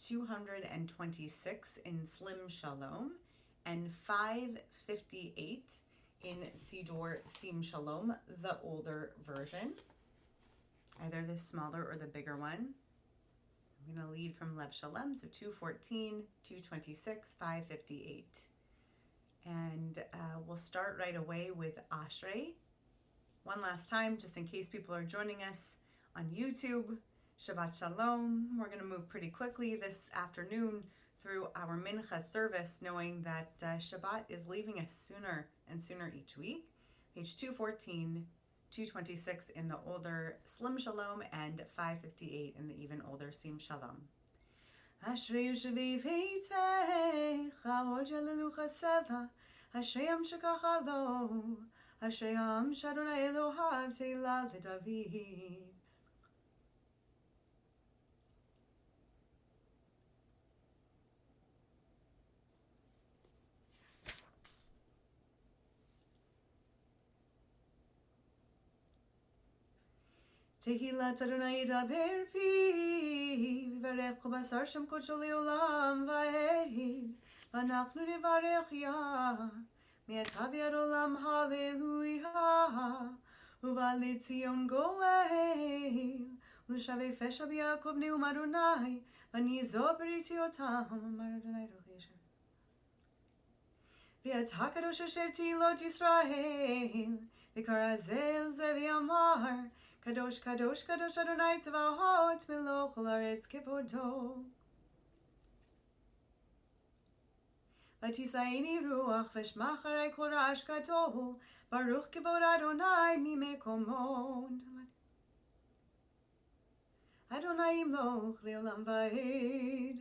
226 in Slim Shalom, and 558 in Sidor Sim Shalom, the older version, either the smaller or the bigger one. I'm going to lead from Lev Shalom, so 214, 226, 558. And we'll start right away with Ashrei. One last time, just in case people are joining us on YouTube, Shabbat Shalom. We're going to move pretty quickly this afternoon through our Mincha service, knowing that Shabbat is leaving us sooner and sooner each week. Page 214, 226 in the older Slim Shalom, and 558 in the even older Sim Shalom. Ashrei Yoshevi Veitzei Chaod Yalelu Chaseva Ashrei Am Shekacha Lo Ashrei Am Shadonai Elohav Teilah LeDavid. Tehillat Adonai Yidaber Pi V'Varech Basar Shem Kodsho Leolam Va'ed V'Anachnu Nivarech Ya Me'atav Yad Olam Hallelujah Uva L'Tzion Goel U'Shavei Fesha B'Yakov Ne'um Adonai V'Nizo Beriti Otam Amar Adonai Roch Yeshem V'Ata Kadosh Hashem Tilot Yisrael V'Karazel Zevi Amar Kadosh, Kadosh, Kadosh Adonai Tzvaot Melech Haaretz Kevodo. V'tisaini ruach v'shma acharei kol hashkato Baruch Kevod Adonai mimekomo. Adonai Yimloch leolam va'ed.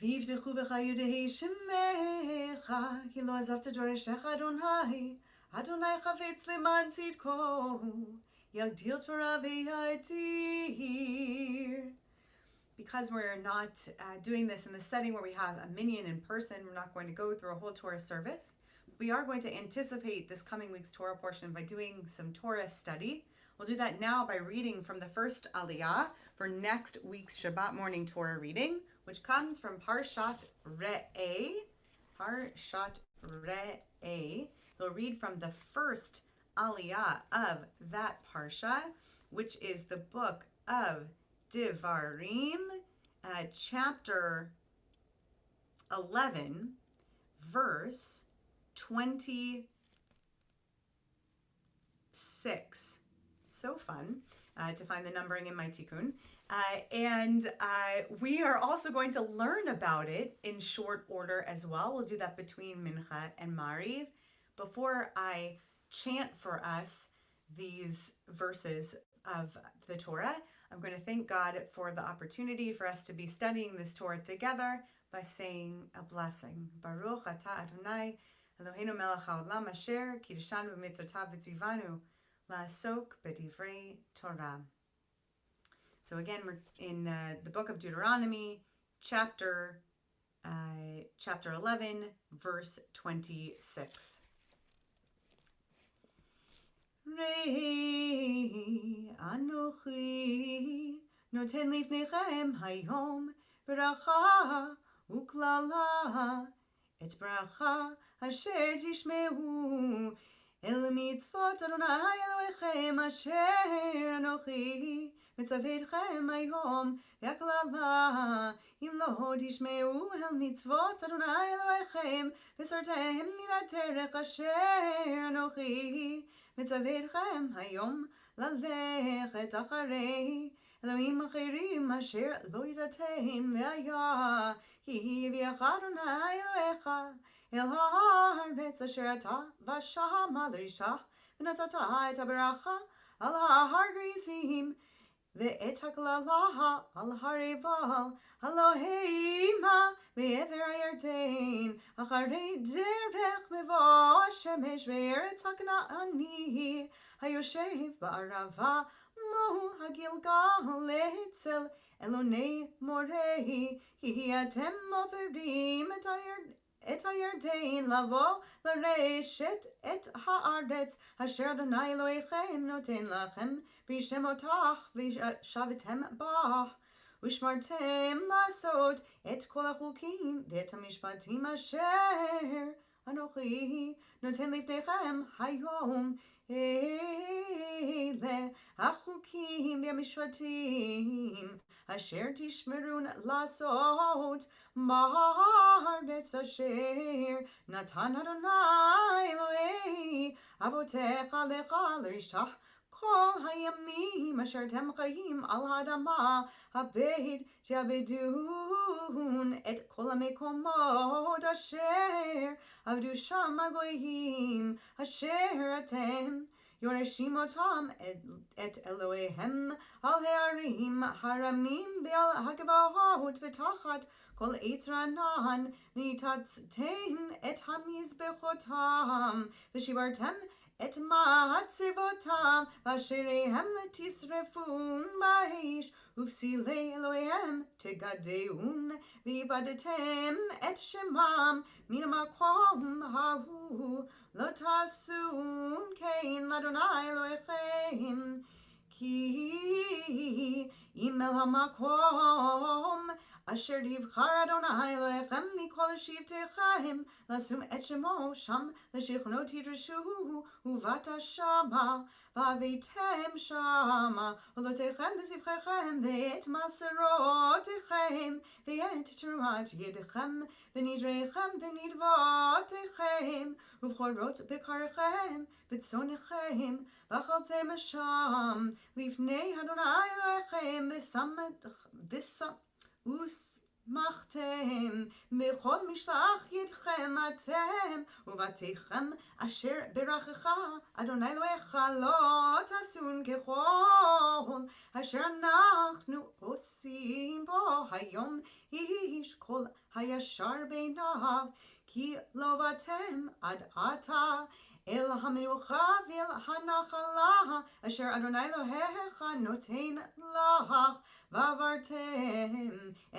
V'yivtechu b'cha yudei shemecha ki lo azavta doreshecha Adonai Adonai chavetz leman tzidko yagdil Torah v'yadir. Because we're not doing this in the setting where we have a minyan in person, we're not going to go through a whole Torah service. We are going to anticipate this coming week's Torah portion by doing some Torah study. We'll do that now by reading from the first Aliyah for next week's Shabbat morning Torah reading, which comes from Parshat Re'eh. Parshat Re'eh. So we'll read from the first Aliyah of that Parsha, which is the book of Devarim, chapter 11, verse 26. So fun to find the numbering in my tikkun. And we are also going to learn about it in short order as well. We'll do that between Mincha and Mariv. Before I chant for us these verses of the Torah, I'm going to thank God for the opportunity for us to be studying this Torah together by saying a blessing. Baruch atah Adonai Eloheinu melech haolam asher kiddushanu b'mitzvotav v'tzivanu la'asok b'divrei Torah. So again, we're in the book of Deuteronomy, chapter 11, verse 26. Rei anochi noten lifnechem hayom bracha uklala et bracha asher tishmeu el mitzvot Adonai Elohechem asher anochi mitzavetchem hayom v'aklala im lo tishmeu el mitzvot Adonai Elohechem v'sortehem min haderech asher anochi mitzavetchem hayom lalechet acharei Elohim acherim asher lo yidatem ve'aya ki hiviach Adonai Elohecha el haaretz asher ata v'shama l'risha v'natata et ha'beracha al ha'har grizim ve'et ha'klala al ha'reval Eloheima ve'ever ha'yarden acharei derech mevo shemesh ve'eretz ha'kna'ani hayoshev ba'arava מול הגלגל אצל אלוני מורי, כי אתם עוברים את הירדן לבוא לרשת את הארץ אשר אדוני אלוהיכם נותן לכם בשמותיך ושבתם בה. ושמרתם לעשות את כל החוקים ואת המשפטים אשר אנוכי נותן לפניכם היום. אלה החוקים והמשפטים אשר תשמרון לעשות בארץ אשר נתן אדוני אלוהי אבותיך לך לרשת כל הימים אשר אתם חיים על האדמה הבית תעבדון את כל המקומות אשר עבדו שם הגויים אשר אתם יורשים אותם את אלוהיהם על הערים הרמים ועל הגבעות ותחת כל עץ רענן וניתצתם את המזבחותם ושיברתם את מצבותם ואשריהם תשרפון באש ובפסילי אלוהיהם תגדעון ואיבדתם את שמם מן המקום ההוא לא תעשון כן לאדוני אלוהיכם כי אם אל המקום אשר יבחר אדוני אלוהיכם מכל שבטיכם לשום את שמו שם לשכנו תדרשו ובאת שמה והבאתם שמה עולותיכם וזבחיכם ואת מסרותיכם ואת תרומת ידיכם ונדריכם ונדבותיכם ובכורות בקריכם וצאניכם ואכלתם שם לפני אדוני אלוהיכם ושמחתם בכל משלח ידכם אתם ובתיכם אשר ברכך אדוני אלוהיך לא תעשון ככל אשר אנחנו עושים בו היום איש כל הישר בעיניו כי לא באתם עד עתה אל המנוחה ואל הנחלה אשר אדוני אלוהיך נותן לך ועברתם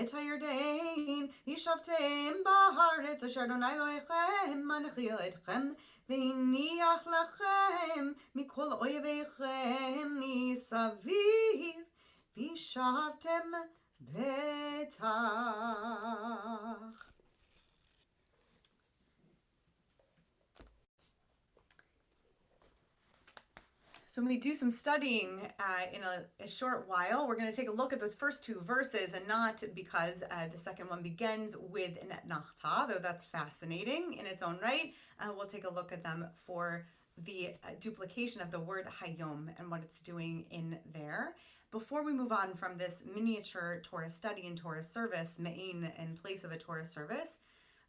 את הירדן וישבתם בארץ אשר אדוני אלוהיכם מנחיל אתכם והניח לכם מכל אויביכם מסביב וישבתם בטח. So when we do some studying in a short while, we're going to take a look at those first two verses, and not because the second one begins with an etnachta, though that's fascinating in its own right. We'll take a look at them for the duplication of the word hayom and what it's doing in there. Before we move on from this miniature Torah study and Torah service, me'in, in place of a Torah service,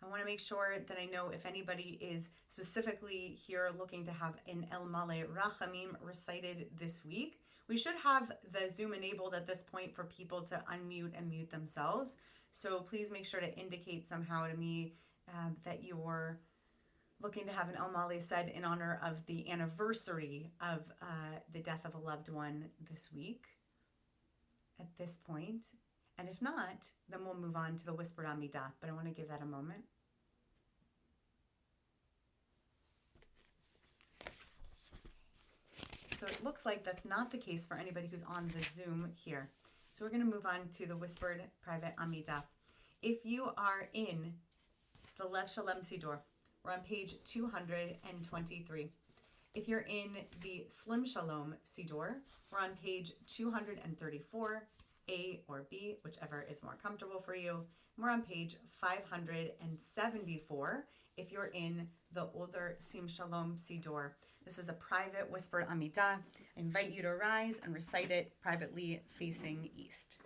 I want to make sure that I know if anybody is specifically here looking to have an El Male Rachamim recited this week. We should have the Zoom enabled at this point for people to unmute and mute themselves. So please make sure to indicate somehow to me that you're looking to have an El Male said in honor of the anniversary of the death of a loved one this week at this point. And if not, then we'll move on to the whispered Amidah, but I want to give that a moment. So it looks like that's not the case for anybody who's on the Zoom here. So we're going to move on to the whispered private Amidah. If you are in the Lev Shalem Siddur, we're on page 223. If you're in the Slim Shalom Siddur, we're on page 234. A or B, whichever is more comfortable for you. We're on page 574 if you're in the older Sim Shalom Siddur. This is a private whispered Amidah. I invite you to rise and recite it privately facing east.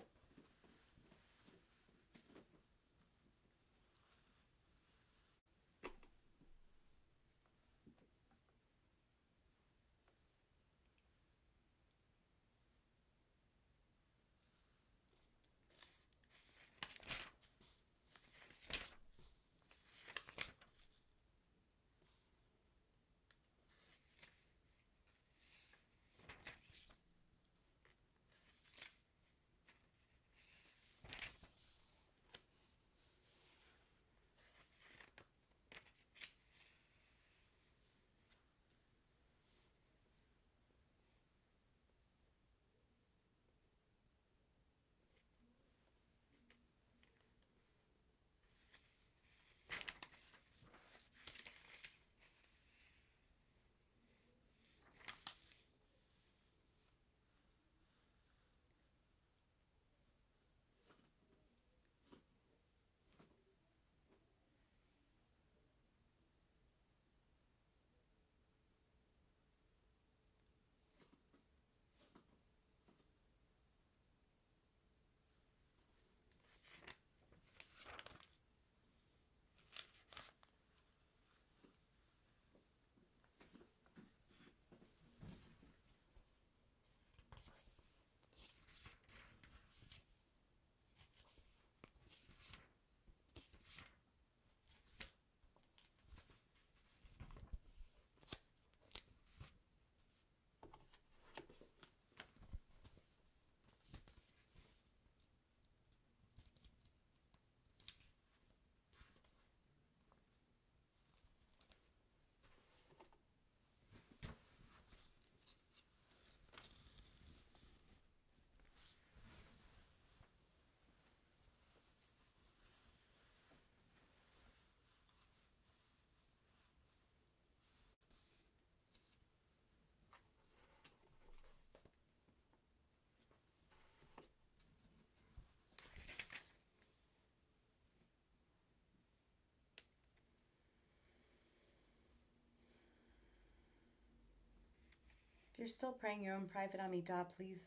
If you're still praying your own private Amidah, please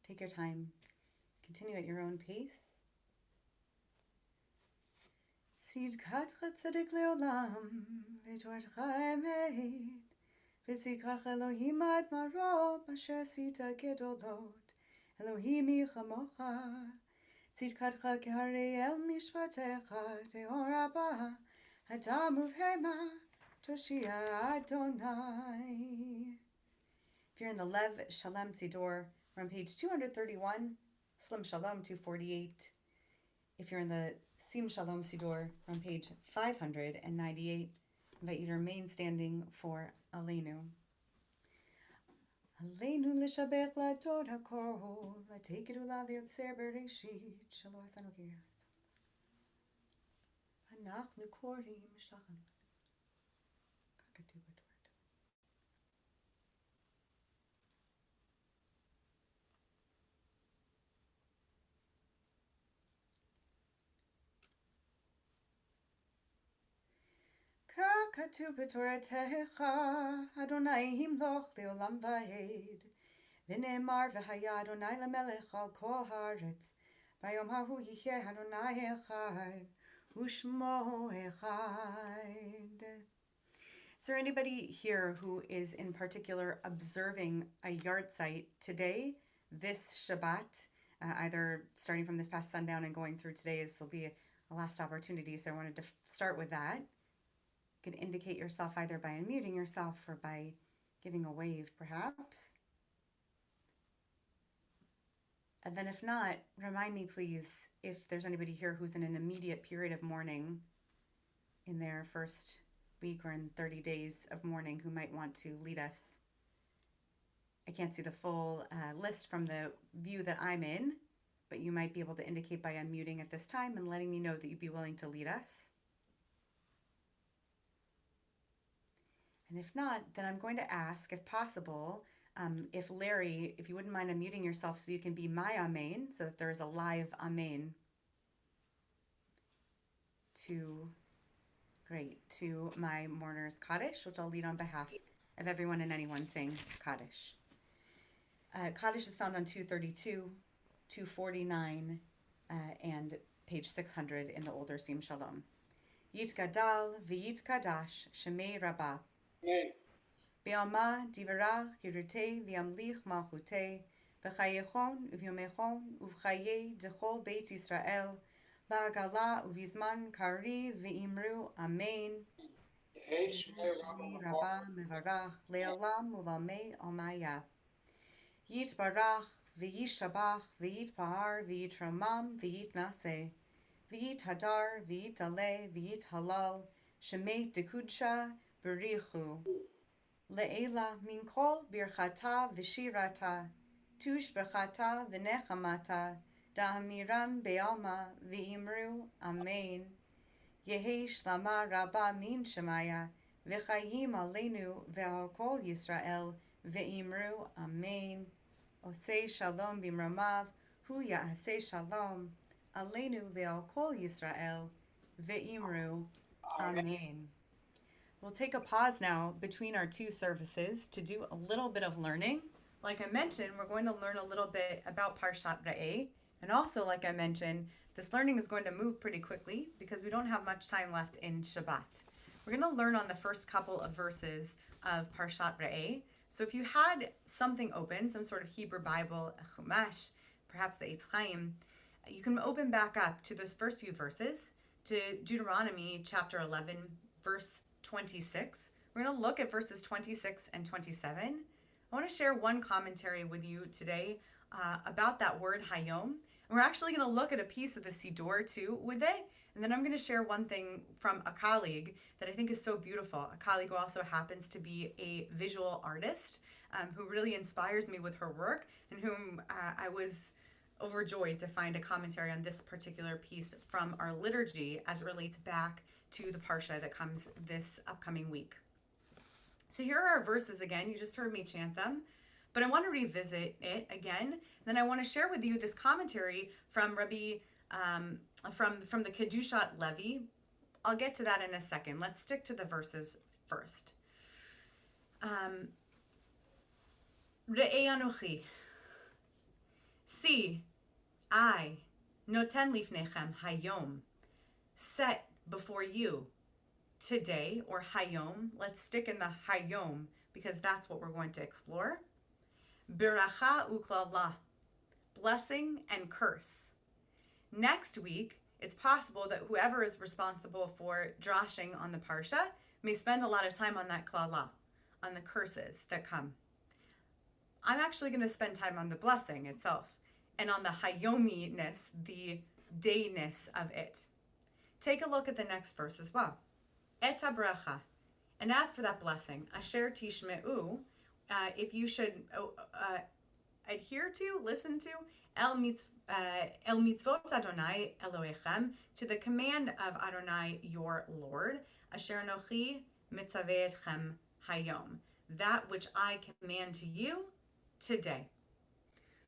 take your time. Continue at your own pace. Tzidkatcha tzedek leolam, v'tortcha emet, v'tzidkach Elohim ad maro, b'asher asita gedolot, Elohim yichamocha, tzidkatcha k'harei el mishpatecha, teor rabba, hadam uvhema, toshia Adonai. If you're in the Lev Shalem Sidor, we're on page 231, Slim Shalom 248. If you're in the Sim Shalom Sidor, we're on page 598. I invite you to remain standing for Aleinu. Aleinu l'shabech la'tod hakol, la'teket ula liotzer bereshit, shelo asanu k'eretz. Anachnu korim shachem. Kakatu b'Torah. Kakatu b'Toratecha, Adonai himloch leolam va'ed. V'ne'emar v'haya Adonai lamelech al kol haaretz. Bayom hahu yihyeh Adonai echad, u'shmo echad. Is there anybody here who is in particular observing a yard site today, this Shabbat, either starting from this past sundown and going through today? This will be a last opportunity, so I wanted to start with that. You can indicate yourself either by unmuting yourself or by giving a wave, perhaps. And then if not, remind me, please, if there's anybody here who's in an immediate period of mourning in their first week or in 30 days of mourning who might want to lead us. I can't see the full list from the view that I'm in, but you might be able to indicate by unmuting at this time and letting me know that you'd be willing to lead us. And if not, then I'm going to ask, if possible, if Larry, if you wouldn't mind unmuting yourself so you can be my Amen, so that there's a live Amen to my mourner's Kaddish, which I'll lead on behalf of everyone and anyone saying Kaddish. Kaddish is found on 232, 249, and page 600 in the older Sim Shalom. Yit Gadal v'yit Kadash Shemei Rabbah. Be'alma divarach kirutei v'yamlich malchutei v'chayechon uvyomechon uvchaye dechol Beit Yisrael ba'agala uvizman kari v'imru Amen. Shemei Rabbah mevarach le'olam ulamei almaya. Yit barach v'yishabach v'yit pahar v'yit ramam v'yit naseh v'yit hadar v'yit aleh v'yit halal shemei dekudsha berichu. Le'ela min kol birchata v'shirata, tush bechata v'nechamata, da'amiran be'alma v'imru Amen. Yehi shlama rabba min shemaya, v'chayim aleinu ve'al kol Yisrael, v'imru Amen. Osei shalom b'mramav, hu ya'asei shalom, aleinu ve'al kol Yisrael, v'imru Amen. We'll take a pause now between our two services to do a little bit of learning. Like I mentioned, we're going to learn a little bit about Parshat Re'eh. And also, like I mentioned, this learning is going to move pretty quickly because we don't have much time left in Shabbat. We're going to learn on the first couple of verses of Parshat Re'eh. So if you had something open, some sort of Hebrew Bible, a Chumash, perhaps the Eitz Chaim, you can open back up to those first few verses, to Deuteronomy chapter 11, verse 26. We're going to look at verses 26 and 27. I want to share one commentary with you today about that word hayom. And we're actually going to look at a piece of the Siddur too with it. And then I'm going to share one thing from a colleague that I think is so beautiful. A colleague who also happens to be a visual artist who really inspires me with her work and whom I was overjoyed to find a commentary on this particular piece from our liturgy as it relates back to the Parsha that comes this upcoming week. So here are our verses again. You just heard me chant them, but I want to revisit it again. Then I want to share with you this commentary from Rabbi, from the Kedushat Levi. I'll get to that in a second. Let's stick to the verses first. Re'ei anochi. See, I, noten lifnechem hayom, set before you today, or hayom. Let's stick in the hayom because that's what we're going to explore. Biracha uklala, blessing and curse. Next week, it's possible that whoever is responsible for drashing on the parsha may spend a lot of time on that klala, on the curses that come. I'm actually going to spend time on the blessing itself and on the hayomi-ness, the dayness of it. Take a look at the next verse as well. Et habracha. And as for that blessing, asher tishme'u, if you should adhere to, listen to, el mitzvot Adonai Elohechem, to the command of Adonai your Lord, asher nochi mitzaveh etchem hayom, that which I command to you today.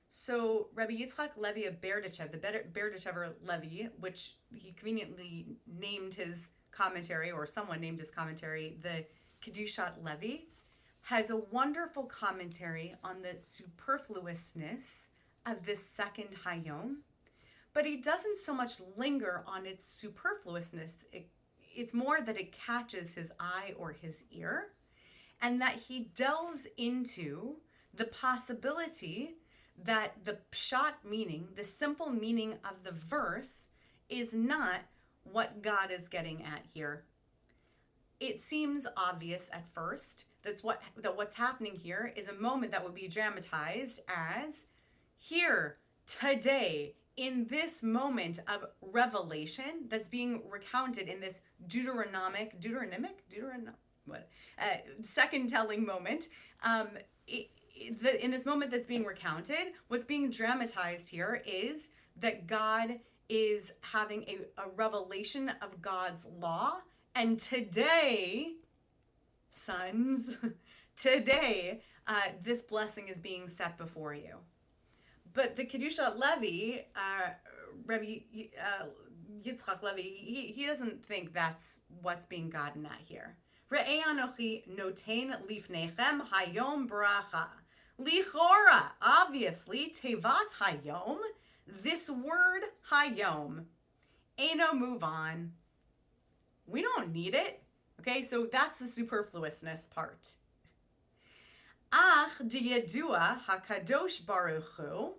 So Rabbi Yitzchak Levi of Berdichev, the Berdichever Levi, which he conveniently named his commentary, or someone named his commentary, the Kedushat Levi, has a wonderful commentary on the superfluousness of this second Hayom, but he doesn't so much linger on its superfluousness. It's more that it catches his eye or his ear, and that he delves into the possibility that the pshat meaning, the simple meaning of the verse, is not what God is getting at here. It seems obvious at first that what's happening here is a moment that would be dramatized as here, today, in this moment of revelation that's being recounted in this second telling moment. In this moment that's being recounted, what's being dramatized here is that God is having a revelation of God's law. And today, sons, today, this blessing is being set before you. But the Kedusha Levi, Rabbi Yitzchak Levi, he doesn't think that's what's being gotten at here. Re'ei anochi noten lifnechem hayom bracha. Lichora, obviously, tevat hayom, this word hayom, eno move on. We don't need it. Okay, so that's the superfluousness part. Ach diyadua hakadosh baruch hu,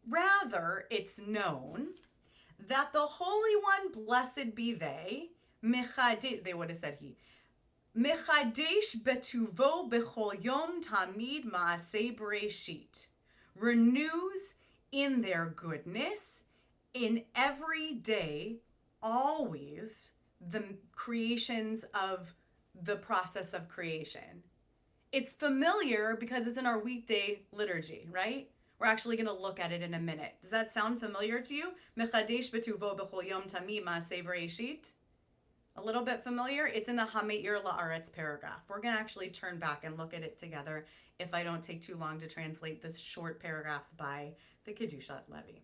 rather it's known that the Holy One, blessed be they, they would have said he, Mechadesh betuvo bechol yom tamid maaseh bereshit, renews in their goodness, in every day, always, the creations of the process of creation. It's familiar because it's in our weekday liturgy, right? We're actually going to look at it in a minute. Does that sound familiar to you? Mechadesh betuvo bechol yom tamid maaseh bereshit. A little bit familiar? It's in the Hameir La'aretz paragraph. We're going to actually turn back and look at it together if I don't take too long to translate this short paragraph by the Kedushat Levi.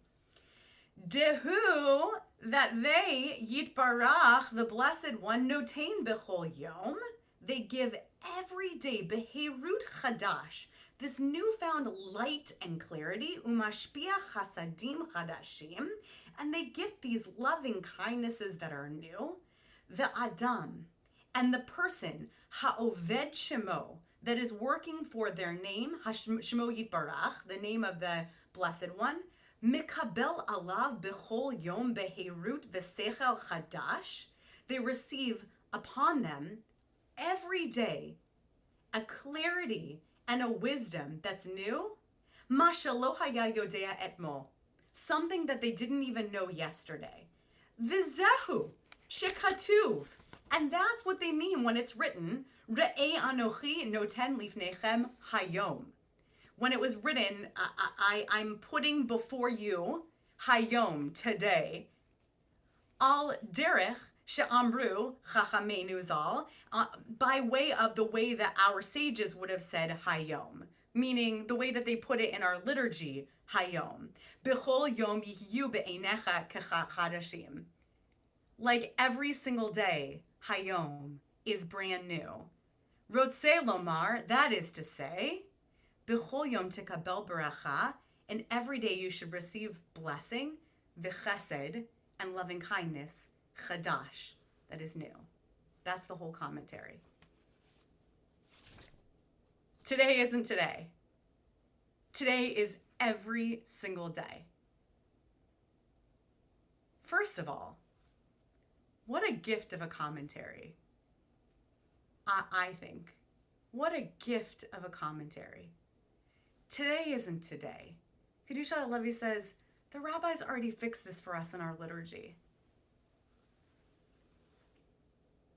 Dehu, that they, Yitbarach, the Blessed One, notain bechol yom, they give every day, beherut chadash, this newfound light and clarity, umashpia chasadim chadashim, and they gift these loving kindnesses that are new. The Adam, and the person, ha'oved shemo, that is working for their name, shemo yitbarach, the name of the Blessed One, mikabel alav bechol yom beherut v'sechel chadash, they receive upon them every day a clarity and a wisdom that's new, ma shelo haya yodea etmol, something that they didn't even know yesterday. V'zehu, shekatuv, and that's what they mean when it's written, Re'ei anochi noten lifnechem hayom. When it was written, I'm putting before you hayom, today, al derech she'amru chachamenu zal, by way of the way that our sages would have said hayom, meaning the way that they put it in our liturgy, hayom. B'chol yom yihyu be'einecha kechadashim. Like every single day, Hayom is brand new. Rotzeh lomar, that is to say, B'chol yom tikabel beracha, and every day you should receive blessing, v'chesed, and loving kindness, chadash, that is new. That's the whole commentary. Today isn't today. Today is every single day. First of all, what a gift of a commentary. I think. What a gift of a commentary. Today isn't today. Kedusha Levi says, the rabbis already fixed this for us in our liturgy.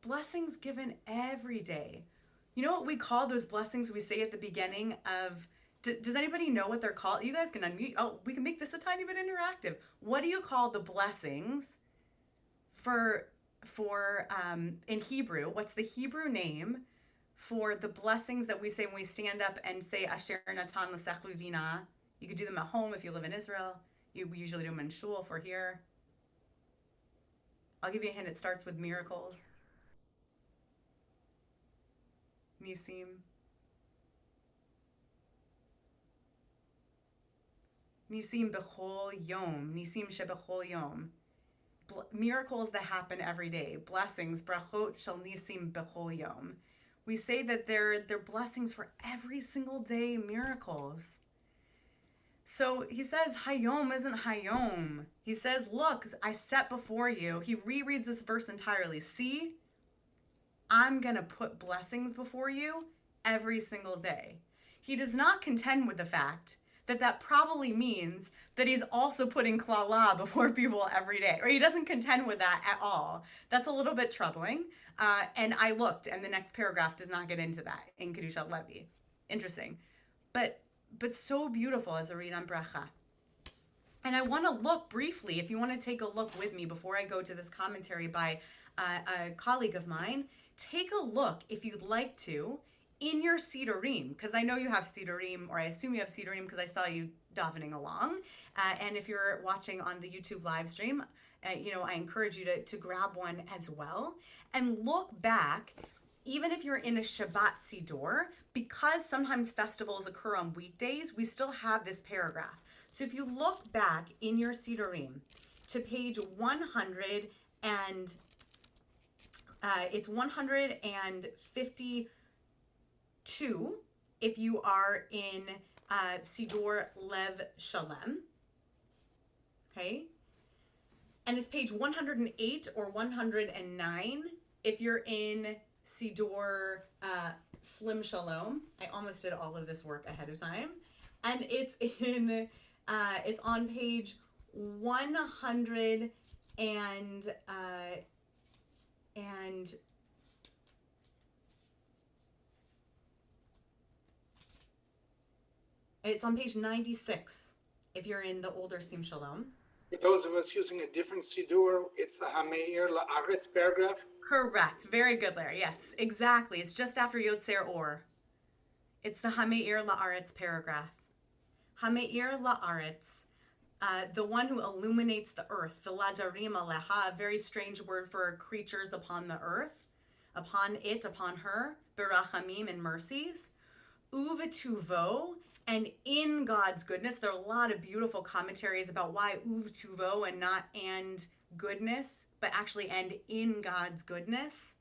Blessings given every day. You know what we call those blessings we say at the beginning of, does anybody know what they're called? You guys can unmute. Oh, we can make this a tiny bit interactive. What do you call the blessings for in Hebrew? What's the Hebrew name for the blessings that we say when we stand up and say Asher Natan L'Sech V'Vina? You could do them at home if you live in Israel. We usually do them in shul for here. I'll give you a hint. It starts with miracles. Nisim. Nisim b'chol yom. Nisim sheb'chol yom. Miracles that happen every day. Blessings. Brachot shel nisim b'chol yom. We say that they're blessings for every single day, miracles. So he says, Hayom isn't Hayom. He says, look, I set before you. He rereads this verse entirely. See, I'm going to put blessings before you every single day. He does not contend with the fact that probably means that he's also putting klala before people every day. Or he doesn't contend with that at all. That's a little bit troubling. And I looked, and the next paragraph does not get into that in Kedushat Levi. Interesting. But so beautiful as a read on bracha. And I want to look briefly, if you want to take a look with me before I go to this commentary by a colleague of mine, take a look, if you'd like to, in your Sidurim, because I know you have Sidurim, or I assume you have Sidurim because I saw you davening along. And if you're watching on the YouTube live stream, I encourage you to grab one as well and look back. Even if you're in a Shabbat Siddur, because sometimes festivals occur on weekdays, we still have this paragraph. So if you look back in your Sidurim to page 100 and it's 152 if you are in Siddur Lev Shalem, okay? And it's page 108 or 109 if you're in Siddur Slim Shalom. I almost did all of this work ahead of time. And it's on page 100 and it's on page 96 if you're in the older Sim Shalom. For those of us using a different Siddur, it's the Hameir La'aretz paragraph? Correct. Very good, Larry. Yes, exactly. It's just after Yotzer Or. It's the Hameir La'aretz paragraph. Hameir La'aretz, the one who illuminates the earth, the Ladarim Aleha, a very strange word for creatures upon the earth, upon it, upon her, Berachamim, and mercies. Uvetuvo, and in God's goodness. There are a lot of beautiful commentaries about why Uvetuvo and not and goodness, but actually and in God's goodness.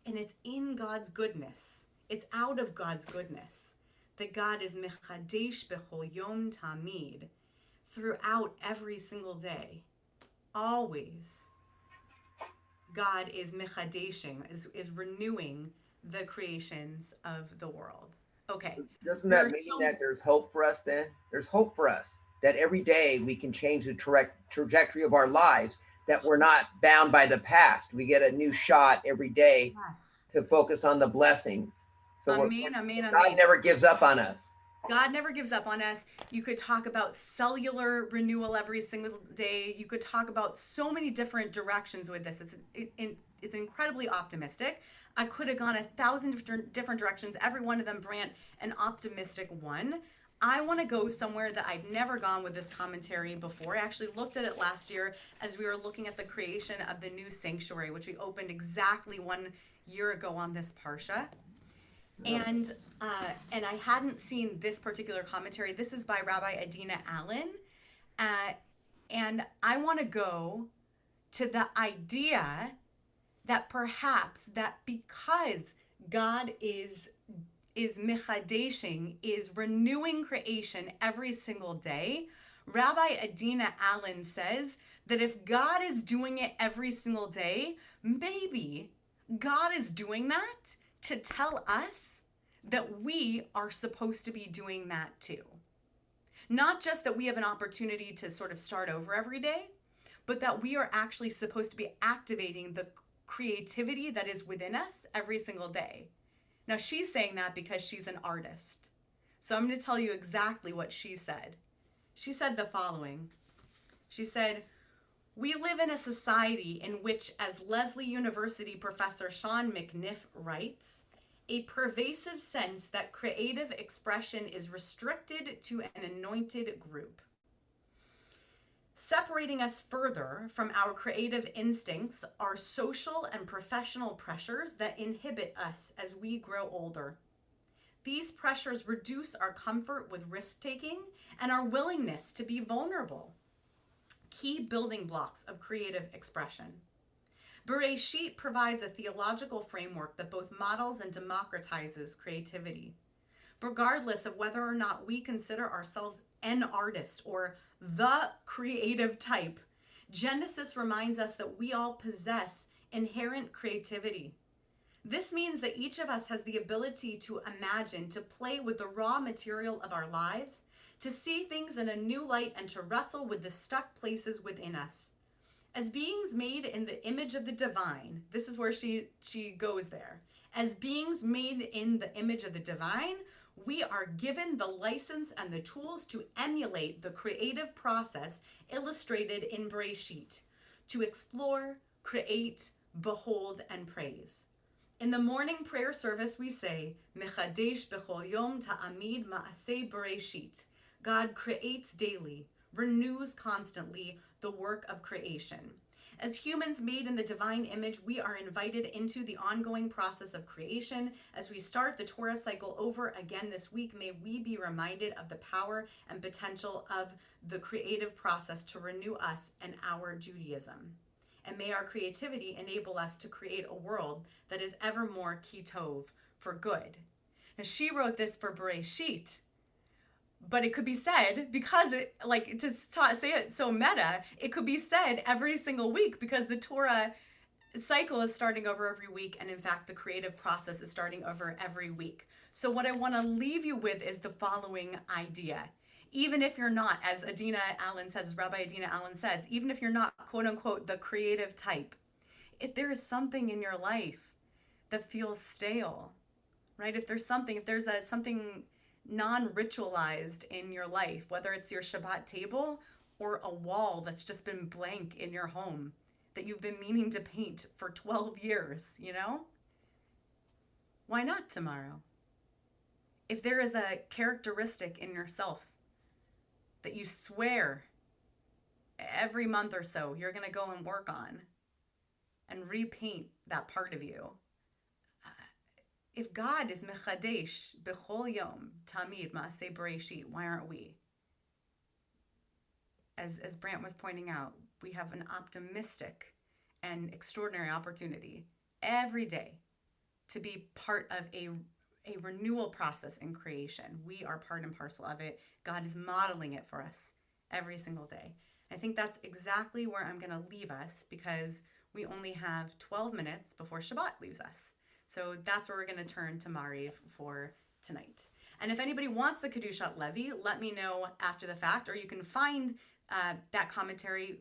And it's in God's goodness. It's out of God's goodness that God is mechadesh bechol yom tamid, throughout every single day. Always. God is mechadeshing, is renewing the creations of the world. Okay. Doesn't that mean that there's hope for us then? There's hope for us that every day we can change the trajectory of our lives, that we're not bound by the past. We get a new shot every day to focus on the blessings. So God never gives up on us. God never gives up on us. You could talk about cellular renewal every single day. You could talk about so many different directions with this. It's incredibly optimistic. I could have gone 1,000 different directions. Every one of them brand an optimistic one. I want to go somewhere that I've never gone with this commentary before. I actually looked at it last year as we were looking at the creation of the new sanctuary, which we opened exactly 1 year ago on this Parsha. And I hadn't seen this particular commentary. This is by Rabbi Adina Allen. And I want to go to the idea that perhaps that because God is michadeshing, is renewing creation every single day, Rabbi Adina Allen says that if God is doing it every single day, maybe God is doing that to tell us that we are supposed to be doing that too. Not just that we have an opportunity to sort of start over every day, but that we are actually supposed to be activating the creativity that is within us every single day. Now, she's saying that because she's an artist. So I'm going to tell you exactly what she said. She said the following. She said, "We live in a society in which, as Lesley University professor Sean McNiff writes, a pervasive sense that creative expression is restricted to an anointed group. Separating us further from our creative instincts are social and professional pressures that inhibit us as we grow older. These pressures reduce our comfort with risk-taking and our willingness to be vulnerable, key building blocks of creative expression. Bereshit provides a theological framework that both models and democratizes creativity. Regardless of whether or not we consider ourselves an artist or the creative type, Genesis reminds us that we all possess inherent creativity. This means that each of us has the ability to imagine, to play with the raw material of our lives, to see things in a new light, and to wrestle with the stuck places within us. As beings made in the image of the divine," this is where she goes there. "As beings made in the image of the divine, we are given the license and the tools to emulate the creative process illustrated in Bereshit, to explore, create, behold, and praise. In the morning prayer service, we say, Mechadesh bechol yom ta'amid ma'aseh Bereshit. God creates daily, renews constantly the work of creation. As humans made in the divine image, we are invited into the ongoing process of creation. As we start the Torah cycle over again this week, may we be reminded of the power and potential of the creative process to renew us and our Judaism. And may our creativity enable us to create a world that is ever more kitov, for good." Now, she wrote this for Bereshit, but it could be said, because it, like, to say it so meta, it could be said every single week, because the Torah cycle is starting over every week, and in fact, the creative process is starting over every week. So what I want to leave you with is the following idea. Even if you're not, as Adina Allen says, Rabbi Adina Allen says, even if you're not, quote unquote, the creative type, if there is something in your life that feels stale, right? If there's something non-ritualized in your life, whether it's your Shabbat table or a wall that's just been blank in your home that you've been meaning to paint for 12 years, why not tomorrow? If there is a characteristic in yourself that you swear every month or so you're going to go and work on and repaint that part of you, if God is mechadesh bechol yom tamid ma'aseh Bereshit, why aren't we? As Brant was pointing out, we have an optimistic and extraordinary opportunity every day to be part of a renewal process in creation. We are part and parcel of it. God is modeling it for us every single day. I think that's exactly where I'm going to leave us, because we only have 12 minutes before Shabbat leaves us. So that's where we're going to turn to Mariv for tonight. And if anybody wants the Kedushat Levi, let me know after the fact, or you can find that commentary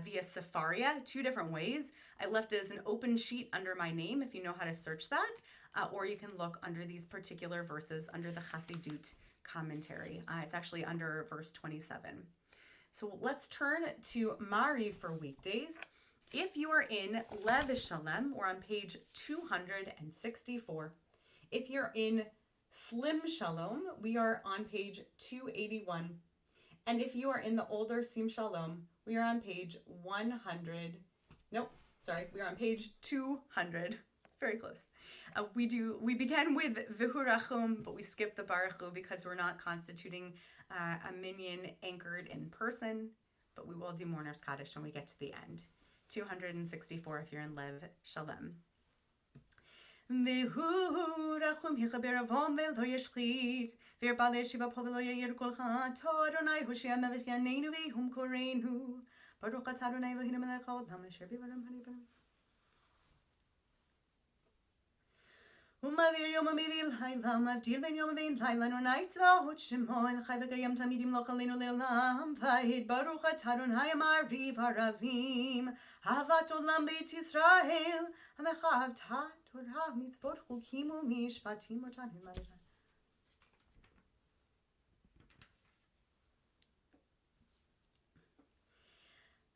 via Sefaria, 2 different ways. I left it as an open sheet under my name if you know how to search that, or you can look under these particular verses under the Chassidut commentary. It's actually under verse 27. So let's turn to Mariv for weekdays. If you are in Lev Shalem, we're on page 264. If you're in Slim Shalom, we are on page 281. And if you are in the older Sim Shalom, we are on page we are on page 200. Very close. We began with V'hu Rachum, but we skip the Baruch Hu because we're not constituting a minyan anchored in person, but we will do Mourner's Kaddish when we get to the end. 264 if you're in Lev Shalem. V'hu Rachum hichaber avon ve'lo yeshchit v'yirba le'yeshiva po ve'lo ya'ir kol chato Adonai Hoshea melech yaneinu v'hum koreinu Baruch atah Adonai Eloheinu melech haolam asher b'varam hanibarim Umavir yom amivil haylam avdil ben yom vein laylan or nights v'ahot shemo el chai v'kayam tamidim lo chalenu le'olam v'ahid Baruch atah Adonai amariv haravim havat olam beit Yisrael hamechav tat Torah mitzvot chukim u'mishpatim otanim l'adonai.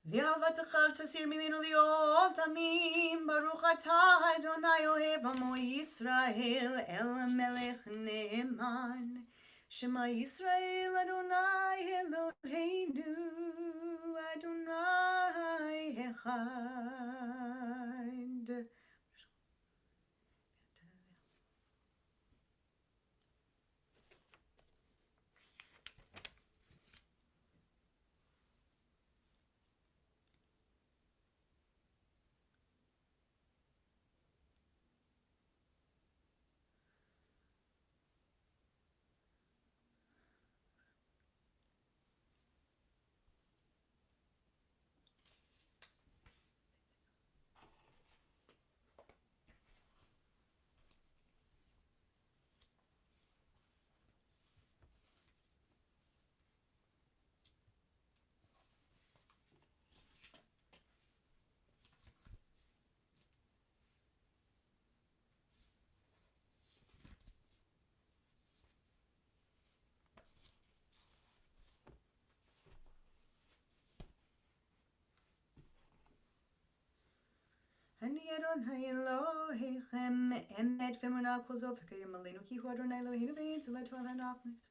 V'ahavatacha tasir mimenu li'olamim Baruch atah Adonai ohev amo Yisrael el melech ne'eman Shema Yisrael Adonai Eloheinu Adonai echad. Ani Adonai Elohechem emet v'emunah kol zov v'kayim aleinu ki hu Adonai Eloheinu v'yin tzoleh tov v'nachnis.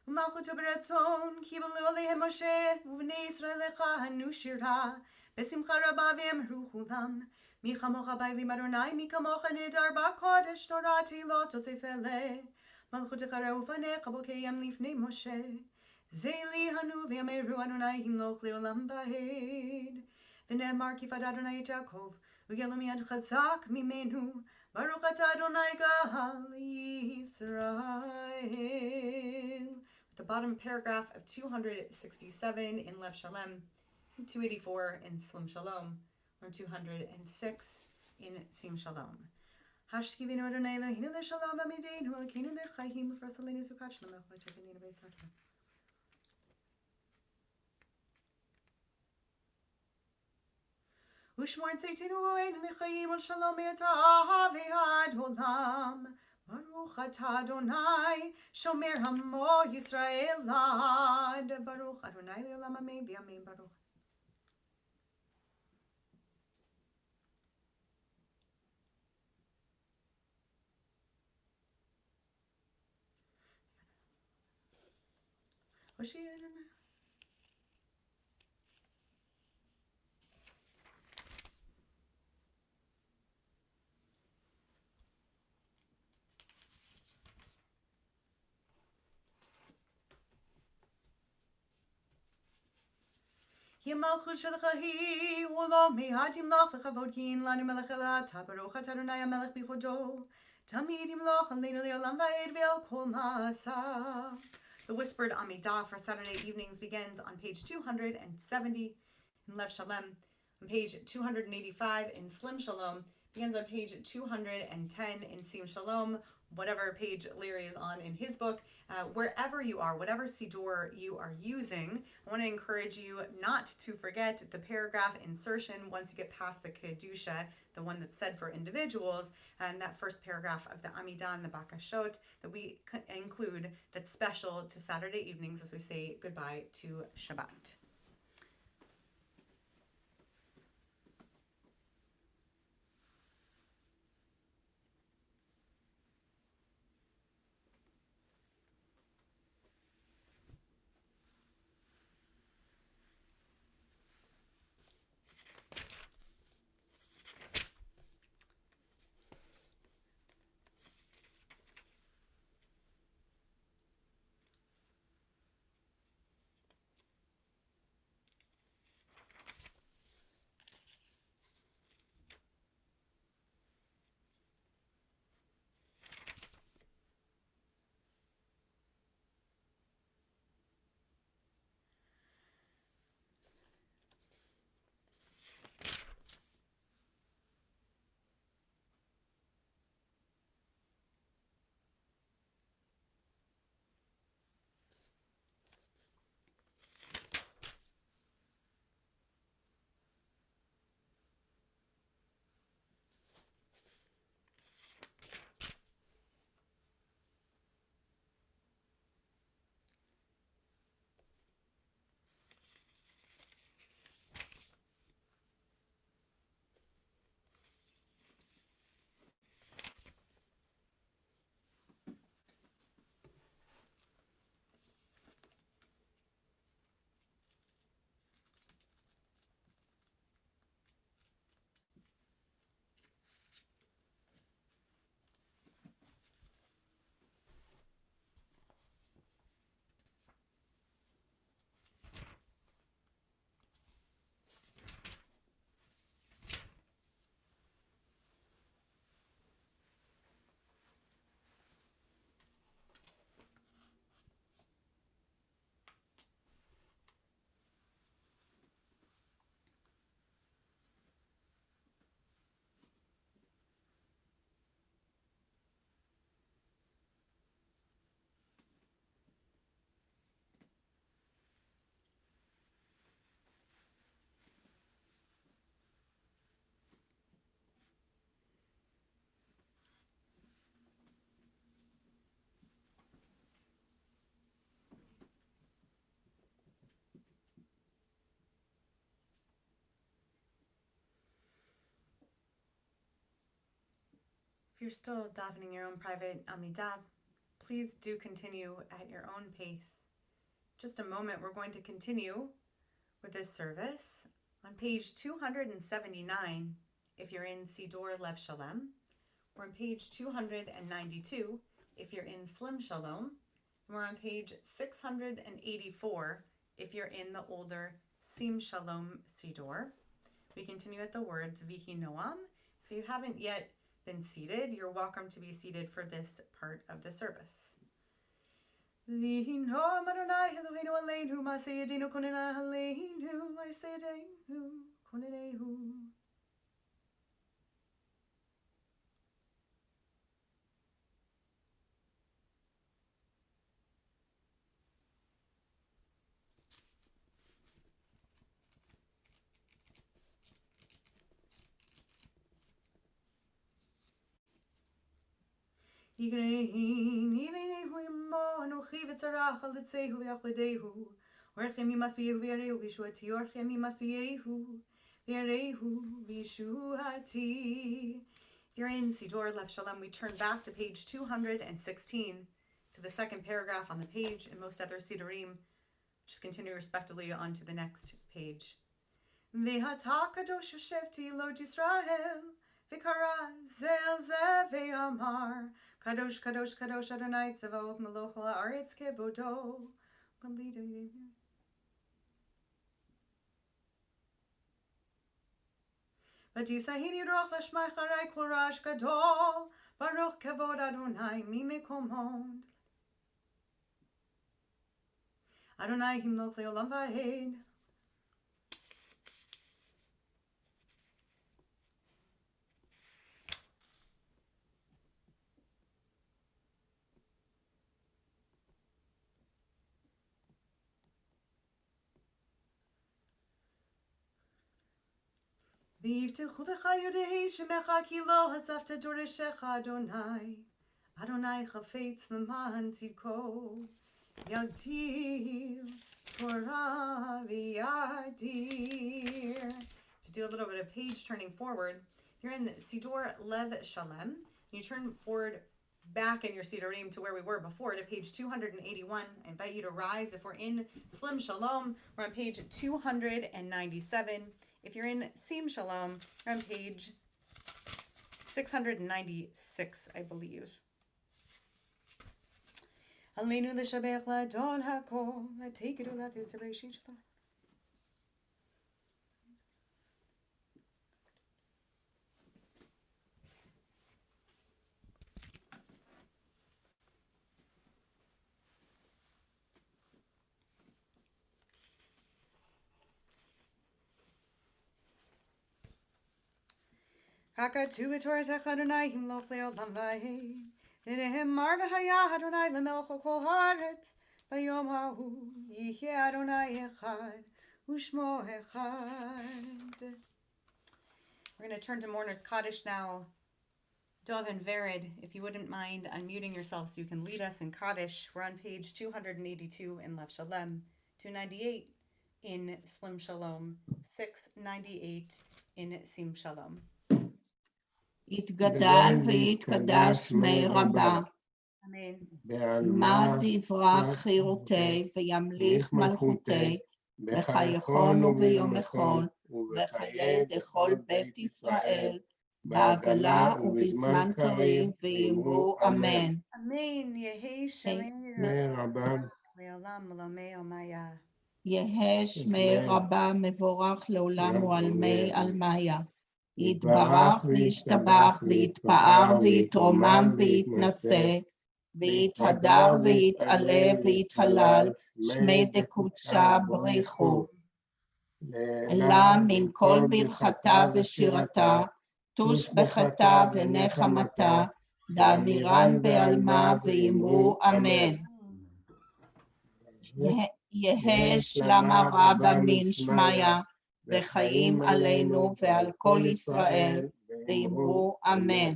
U'malchuto b'ratzon ki b'lu alehem Moshe u'v'nei Yisrael lecha hanu shira b'simcha rabah v'yemru chulam mi chamocha b'aylim Adonai mi kamocha nidar b'kodesh norati lo tosef eleh Malchutecha ra'ufanecha b'kayem lifnei Moshe Zeli hanu v'yameru Adonai himloch le'olam ba'ed V'ne'emar kifad Adonai et Yaakov U'yelo miyad chazak mimenu Baruch atah Adonai Gal Yisrael. The bottom paragraph of 267 in Lev Shalem, 284 in Slim Shalom, or 206 in Sim Shalom. Hashkivinu Adonai Eloheinu le'shalom v'amideinu Elokeinu le'chayim u'fras aleinu sukat shalom v'tekeinu v'etzatah. U'shmor tzeitzenu v'oeinu le'chayim u'shalom v'yatah v'ad olam. Baruch atah Adonai shomer hamo Yisrael ad. Baruch Adonai le'olam amen v'amen baruch. Malchut shelcha hi u'lo me'adim lach v'chavod kin lanu melech elata baruch atah Adonai hamelech b'chodo tamid yimloch aleinu le'olam va'ed ve'al kol ma'asav. The whispered Amidah for Saturday evenings begins on page 270 in Lev Shalem, on page 285 in Slim Shalom, begins on page 210 in Sim Shalom, whatever page Larry is on in his book. Wherever you are, whatever Siddur you are using, I want to encourage you not to forget the paragraph insertion once you get past the Kedusha, the one that's said for individuals, and that first paragraph of the Amidah and the Bakashot that we include that's special to Saturday evenings as we say goodbye to Shabbat. you're still davening your own private Amidah, please do continue at your own pace. Just a moment, we're going to continue with this service on page 279 if you're in Sidor Lev Shalem, or on page 292 if you're in Slim Shalom, and we're on page 684 if you're in the older Sim Shalom Sidor. We continue at the words Vihi Noam. If you haven't yet been seated, you're welcome to be seated for this part of the service. Vihi Noam Adonai Eloheinu aleinu ma'aseh yadenu konena aleinu ma'aseh yadenu konenehu. Yigrein, Yivenehu Imo, Anochi Vitzarach, Alitzehu Yachwedehu, Orchemi must be Yehu, Vishuati, Orchemi must be Yehu, Yerehu, Vishuati. If you're in Sidor Lev Shalem, we turn back to page 216 to the second paragraph on the page. In most other Sidorim, just continue respectively on to the next page. Ve'hata kadosh Shevti Lord Yisrael, V'kara zel ze ve'amar, Kadosh, Kadosh, Kadosh Adonai Tzavaot Meloch Ha'aretz Kevodo. V'tisahini roch l'shmai charai korash gadol, Baruch Kevod Adonai mimekomod. Adonai himloch le'olam va'ed. V'yivtechu v'cha yodei shemecha ki lo hasafta doreshecha Adonai. Adonai chafetz l'man tzidko. Yagdil Torah v'yadir. To do a little bit of page turning forward, you're in Sidor Lev Shalem. You turn forward back in your Sidorim to where we were before, to page 281. I invite you to rise. If we're in Slim Shalom, we're on page 297. If you're in Sim Shalom, we're on page 696, I believe. Aleinu l'shabech la'adon hakol, la'tekedu la'vitzarei shelo. Kaka tu v'torah tech Adonai himloch le'olam va'ed. V'nehem mar v'haya Adonai l'melech kol haaretz. V'yom ha'hu yihyeh Adonai echad u'shmo echad. We're going to turn to Mourner's Kaddish now. Dov and Vered, if you wouldn't mind unmuting yourself so you can lead us in Kaddish. We're on page 282 in Lev Shalem, 298 in Slim Shalom, 698 in Sim Shalom. יתגדל ויתקדש שמי רבה, Amen. עמד יברח חירותי וימליך מלכותי, בחייכון וביומכון, ובחיי דכל בית ישראל, בעגלה ובזמן קריב, ויאמרו אמן. Amen. Yehi שמי Shemir. רבה, Le'olam u'lamei omaya. יהא שמי רבה מבורך לעולם ועלמי עלמיה. יתברך וישתבח ויתפאר ויתרומם ויתנשא ויתהדר ויתעלה ויתהלל שמי דקודשה בריחו. אלא מן כל ברכתה ושירתה תוש בחטא ונחמתה דאמירן בעלמה ויאמרו אמן. יהא שלמה רבה מן שמיה וחיים עלינו ועל כל ישראל, ואמרו אמן.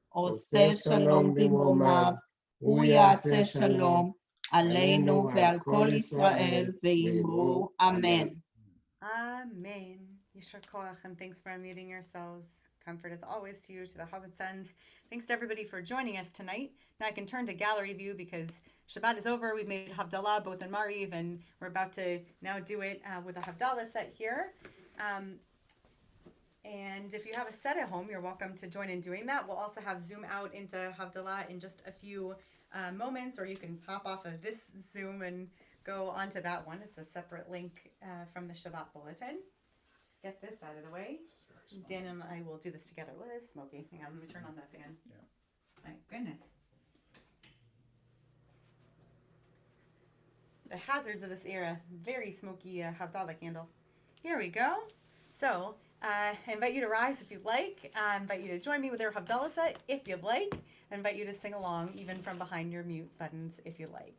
עושה שלום במרומיו, הוא יעשה שלום עלינו ועל כל ישראל, ואמרו אמן. Amen. Yishar koach, and thanks for unmuting yourselves. Comfort as always to you, to the Chabad sons. Thanks to everybody for joining us tonight. Now I can turn to gallery view because Shabbat is over. We've made Havdalah both in Mariv, and we're about to now do it with a Havdalah set here. And if you have a set at home, you're welcome to join in doing that. We'll also have Zoom out into Havdalah in just a few moments, or you can pop off of this Zoom and go onto that one. It's a separate link from the Shabbat bulletin. Just get this out of the way. Dan and I will do this together. What is smoky? Hang on, let me turn on that fan. Yeah. My goodness. The hazards of this era. Very smoky Havdalah candle. Here we go. So, I invite you to rise if you'd like. I invite you to join me with our Havdalah set if you'd like. I invite you to sing along even from behind your mute buttons if you like.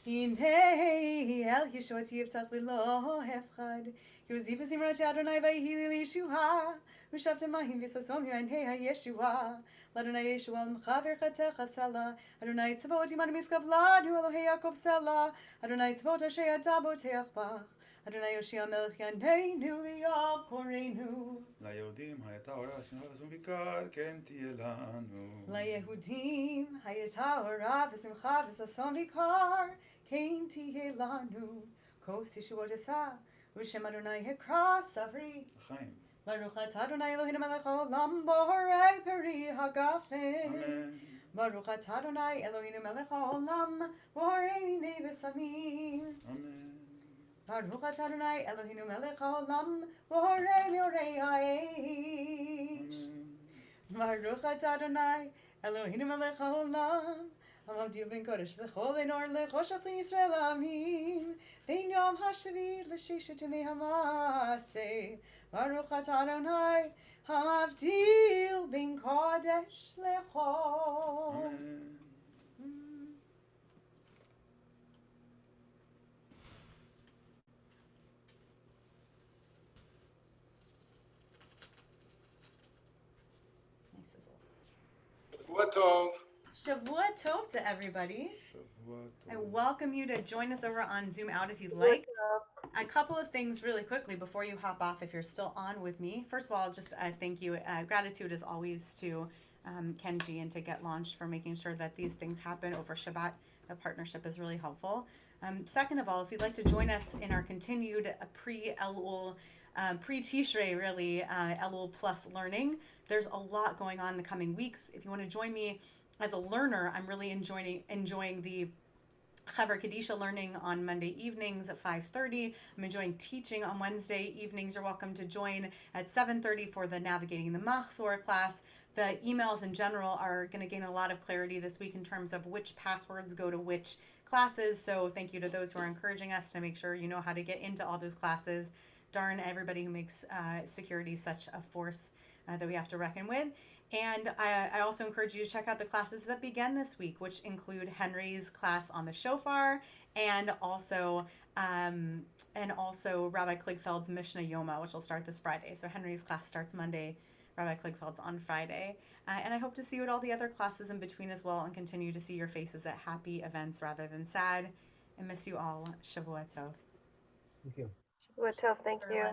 Hinei el Yeshua yivtach v'lo hefchad. Yosef zimrat Adonai vayhi l'Yeshua. Ushavtem mahim v'sasom hinei haYeshua. L'Adonai Yeshua l'mchaver chatecha sela. Adonai tzavot iman miskav lanu Elohei Yaakov sela. Adonai tzavot asher yada boteach bach. Adonai Yoshia melech yaneinu v'yam korenu. ליהודים הייתה אורה שמחה ושום ביקר, כן תהיה לנו. ליהודים הייתה אורה ושמחה וששון ויקר, כן תהיה לנו. כוס ישועות עשה, ושם אדוני יקרא סברי. לחיים. ברוך אתה אדוני אלוהינו מלך העולם, בורא פרי הגפן. אמן. ברוך אתה אדוני אלוהינו מלך העולם, בורא מיני ושמים. אמן. ברוך אתה אדוני אלוהינו מלך העולם, בורא מאורי האש. ברוך אתה אדוני אלוהינו מלך העולם, המבדיל בין קודש לכל בין אור לחושך בין ישראל לעמים, בין יום השביעי לששת ימי המעשה. ברוך אתה אדוני המבדיל בין קודש לחול. אמן. Shavua Tov. Shavua Tov to everybody. שבוע I טוב. welcome you to join us over on Zoom Out if you'd like. A couple of things really quickly before you hop off if you're still on with me. First of all, just thank you. Gratitude as always to Kenji and to Get Launched for making sure that these things happen over Shabbat. The partnership is really helpful. Second of all, if you'd like to join us in our continued pre-Elul, pre-Tishrei really, Elul Plus learning, there's a lot going on in the coming weeks. If you want to join me as a learner, I'm really enjoying the Chaver Kadisha learning on Monday evenings at 5:30. I'm enjoying teaching on Wednesday evenings. You're welcome to join at 7:30 for the Navigating the Machzor class. The emails in general are going to gain a lot of clarity this week in terms of which passwords go to which classes. So thank you to those who are encouraging us to make sure you know how to get into all those classes. Darn everybody who makes security such a force that we have to reckon with. And I also encourage you to check out the classes that begin this week, which include Henry's class on the shofar and also Rabbi Kligfeld's Mishnah Yoma, which will start this Friday. So Henry's class starts Monday, Rabbi Kligfeld's on Friday. And I hope to see you at all the other classes in between as well and continue to see your faces at happy events rather than sad. I miss you all. Shavua Tov. Thank you. Shavua Tov, thank you.